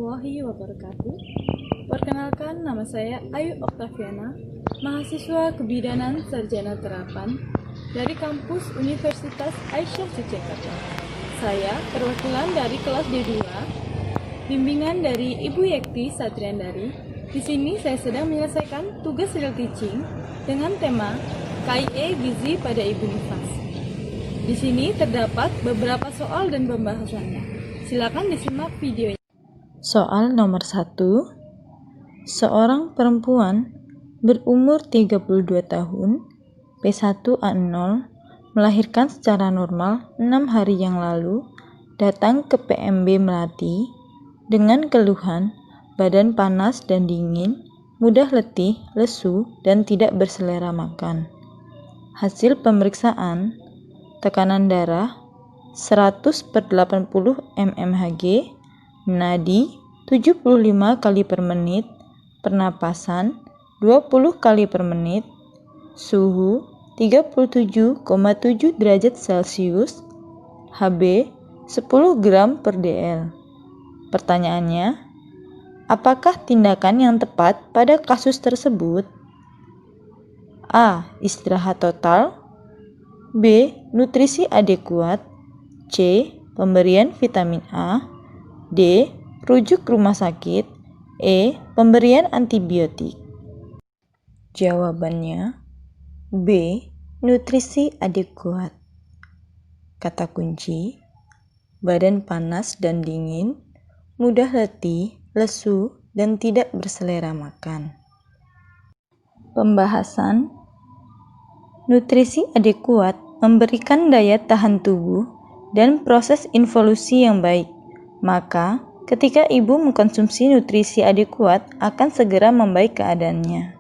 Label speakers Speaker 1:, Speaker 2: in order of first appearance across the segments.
Speaker 1: warahmatullahi wabarakatuh. Perkenalkan, nama saya Ayu Oktaviana, mahasiswa Kebidanan Sarjana Terapan dari kampus Universitas Aisyah Yogyakarta. Saya perwakilan dari kelas D2, bimbingan dari Ibu Yekti Satriandari. Di sini saya sedang menyelesaikan tugas real teaching dengan tema KIE Gizi pada Ibu Nifas. Di sini terdapat beberapa soal dan pembahasannya. Silakan disimak videonya.
Speaker 2: Soal nomor 1. Seorang perempuan berumur 32 tahun, P1A0, melahirkan secara normal 6 hari yang lalu, datang ke PMB Melati dengan keluhan badan panas dan dingin, mudah letih, lesu, dan tidak berselera makan. Hasil pemeriksaan, tekanan darah 100/80 mmHg, nadi 75 kali per menit, pernapasan 20 kali per menit, suhu 37,7 derajat Celcius, Hb 10 gram per dl. Pertanyaannya, apakah tindakan yang tepat pada kasus tersebut? A. Istirahat total. B. Nutrisi adekuat. C. Pemberian vitamin A. D. Rujuk rumah sakit. E. Pemberian antibiotik. Jawabannya B. Nutrisi adekuat. Kata kunci: badan panas dan dingin, mudah letih, lesu, dan tidak berselera makan. Pembahasan: nutrisi adekuat memberikan daya tahan tubuh dan proses involusi yang baik. Maka, ketika ibu mengkonsumsi nutrisi adekuat, akan segera membaik keadaannya.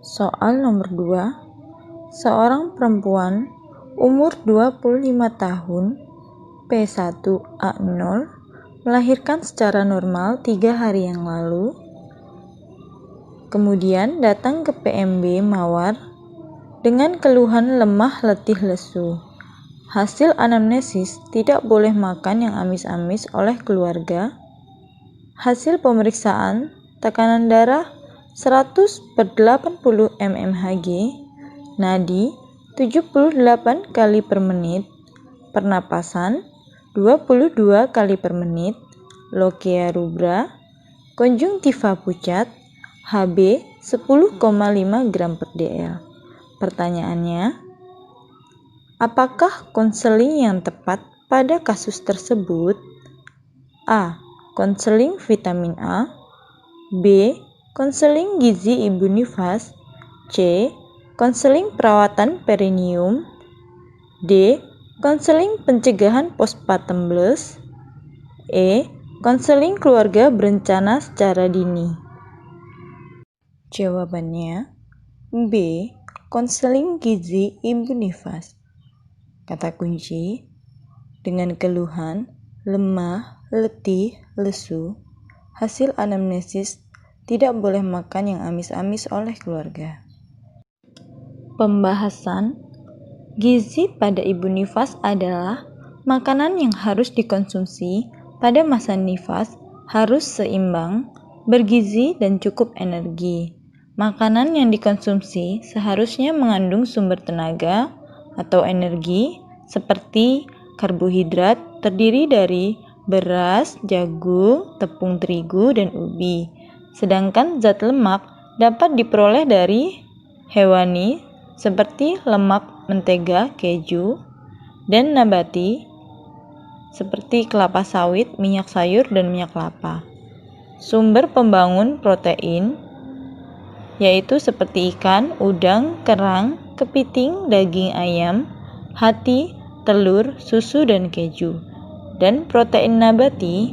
Speaker 2: Soal nomor 2. Seorang perempuan umur 25 tahun, P1A0, melahirkan secara normal 3 hari yang lalu, kemudian datang ke PMB Mawar dengan keluhan lemah, letih, lesu. Hasil anamnesis, tidak boleh makan yang amis-amis oleh keluarga. Hasil pemeriksaan, tekanan darah 100/80 mmHg, nadi 78 kali per menit, pernapasan 22 kali per menit, lokia rubra, konjungtiva pucat, Hb 10,5 gram per dl. Pertanyaannya, apakah konseling yang tepat pada kasus tersebut? A. Konseling vitamin A. B. Konseling gizi ibu nifas. C. Konseling perawatan perineum. D. Konseling pencegahan postpartum blues. E. Konseling keluarga berencana secara dini. Jawabannya B. Konseling gizi ibu nifas. Kata kunci: dengan keluhan lemah, letih, lesu. Hasil anamnesis, tidak boleh makan yang amis-amis oleh keluarga. Pembahasan: gizi pada ibu nifas adalah makanan yang harus dikonsumsi pada masa nifas, harus seimbang, bergizi, dan cukup energi. Makanan yang dikonsumsi seharusnya mengandung sumber tenaga atau energi seperti karbohidrat terdiri dari beras, jagung, tepung terigu, dan ubi. Sedangkan zat lemak dapat diperoleh dari hewani seperti lemak mentega, keju, dan nabati seperti kelapa sawit, minyak sayur, dan minyak kelapa. Sumber pembangun protein yaitu seperti ikan, udang, kerang, kepiting, daging ayam, hati, telur, susu, dan keju. Dan protein nabati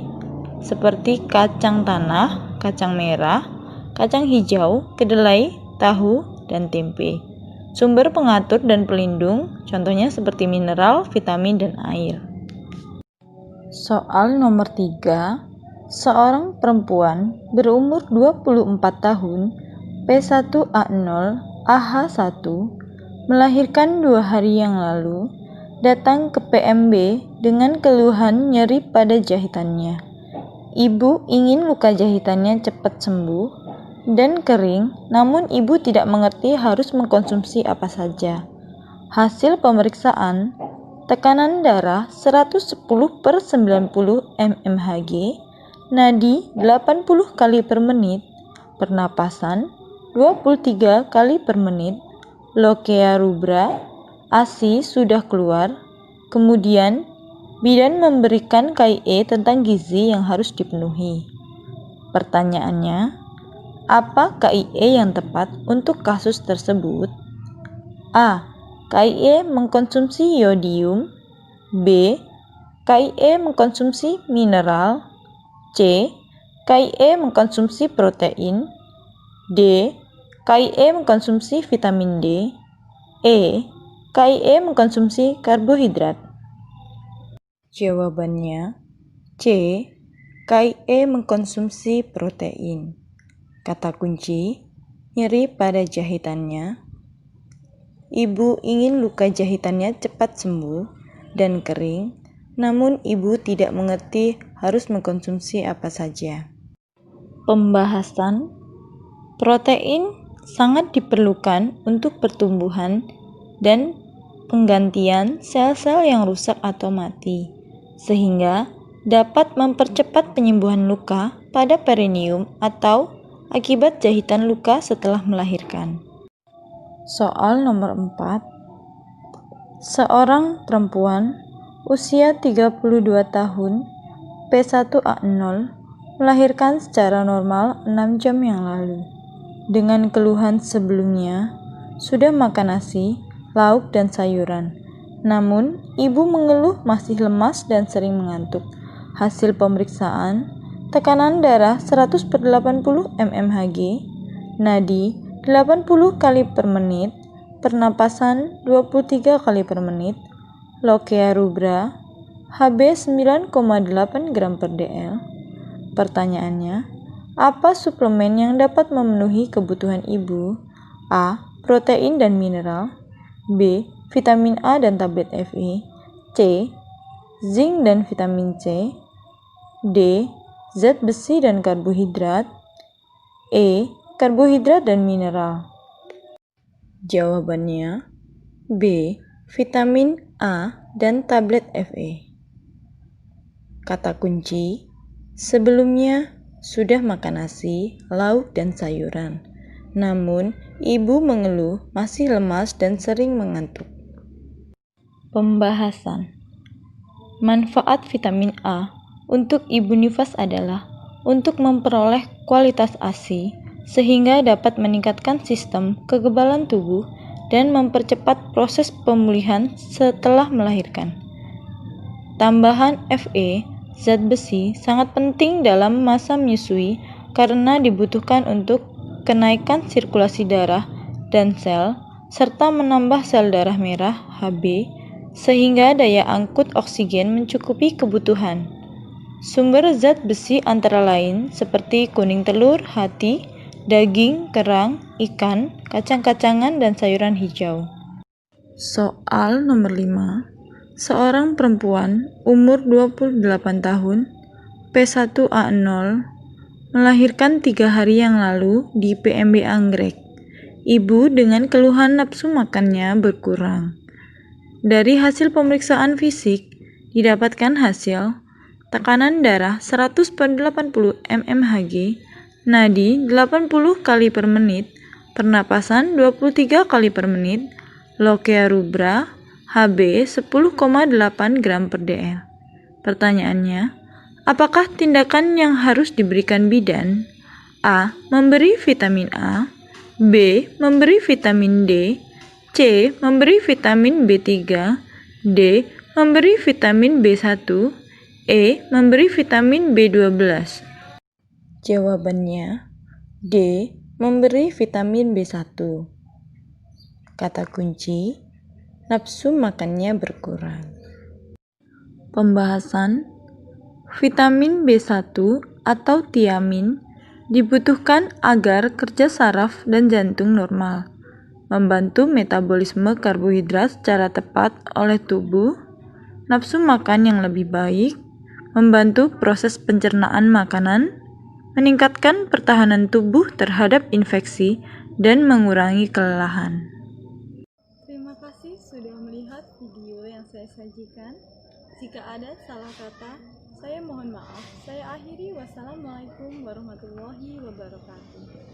Speaker 2: seperti kacang tanah, kacang merah, kacang hijau, kedelai, tahu, dan tempe. Sumber pengatur dan pelindung contohnya seperti mineral, vitamin, dan air. Soal nomor 3. Seorang perempuan berumur 24 tahun, P1A0, AH1, melahirkan 2 hari yang lalu, datang ke PMB dengan keluhan nyeri pada jahitannya. Ibu ingin luka jahitannya cepat sembuh dan kering, namun ibu tidak mengerti harus mengkonsumsi apa saja. Hasil pemeriksaan, tekanan darah 110/90 mmHg, nadi 80 kali per menit, pernapasan 23 kali per menit, lokea rubra, ASI sudah keluar. Kemudian, bidan memberikan KIE tentang gizi yang harus dipenuhi. Pertanyaannya, apa KIE yang tepat untuk kasus tersebut? A. KIE mengkonsumsi yodium. B. KIE mengkonsumsi mineral. C. KIE mengkonsumsi protein. D. KIE mengkonsumsi vitamin D. E. KIE mengkonsumsi karbohidrat. Jawabannya C. KIE mengkonsumsi protein. Kata kunci, nyeri pada jahitannya. Ibu ingin luka jahitannya cepat sembuh dan kering, namun ibu tidak mengerti harus mengkonsumsi apa saja. Pembahasan, protein sangat diperlukan untuk pertumbuhan dan penggantian sel-sel yang rusak atau mati, sehingga dapat mempercepat penyembuhan luka pada perineum atau akibat jahitan luka setelah melahirkan. Soal nomor 4. Seorang perempuan usia 32 tahun, P1A0, melahirkan secara normal 6 jam yang lalu. Dengan keluhan sebelumnya, sudah makan nasi, lauk, dan sayuran. Namun, ibu mengeluh masih lemas dan sering mengantuk. Hasil pemeriksaan, tekanan darah 100/80 mmHg, nadi 80 kali per menit, pernapasan 23 kali per menit, lokea rubra, Hb 9,8 gram per dl. Pertanyaannya, apa suplemen yang dapat memenuhi kebutuhan ibu? A. Protein dan mineral. B. Vitamin A dan tablet Fe. C. Zinc dan vitamin C. D. Zat besi dan karbohidrat. E. Karbohidrat dan mineral. Jawabannya B. Vitamin A dan tablet Fe. Kata kunci, sebelumnya sudah makan nasi, lauk, dan sayuran. Namun, ibu mengeluh masih lemas dan sering mengantuk. Pembahasan, manfaat vitamin A untuk ibu nifas adalah untuk memperoleh kualitas ASI sehingga dapat meningkatkan sistem kekebalan tubuh dan mempercepat proses pemulihan setelah melahirkan. Tambahan Fe, zat besi, sangat penting dalam masa menyusui karena dibutuhkan untuk kenaikan sirkulasi darah dan sel, serta menambah sel darah merah Hb, sehingga daya angkut oksigen mencukupi kebutuhan. Sumber zat besi antara lain seperti kuning telur, hati, daging, kerang, ikan, kacang-kacangan, dan sayuran hijau. Soal nomor 5. Seorang perempuan umur 28 tahun, P1A0, melahirkan 3 hari yang lalu di PMB Anggrek. Ibu dengan keluhan nafsu makannya berkurang. Dari hasil pemeriksaan fisik, didapatkan hasil tekanan darah 100/80 mmHg, nadi 80 kali per menit, pernapasan 23 kali per menit, lokea rubra, Hb 10,8 gram per dl. Pertanyaannya, apakah tindakan yang harus diberikan bidan? A. Memberi vitamin A. B. Memberi vitamin D. C. Memberi vitamin B3. D. Memberi vitamin B1. E. Memberi vitamin B12. Jawabannya D. Memberi vitamin B1. Kata kunci, nafsu makannya berkurang. Pembahasan, vitamin B1 atau tiamin dibutuhkan agar kerja saraf dan jantung normal, membantu metabolisme karbohidrat secara tepat oleh tubuh, nafsu makan yang lebih baik, membantu proses pencernaan makanan, meningkatkan pertahanan tubuh terhadap infeksi, dan mengurangi kelelahan.
Speaker 1: Terima kasih sudah melihat video yang saya sajikan. Jika ada salah kata, saya mohon maaf. Saya akhiri. Wassalamualaikum warahmatullahi wabarakatuh.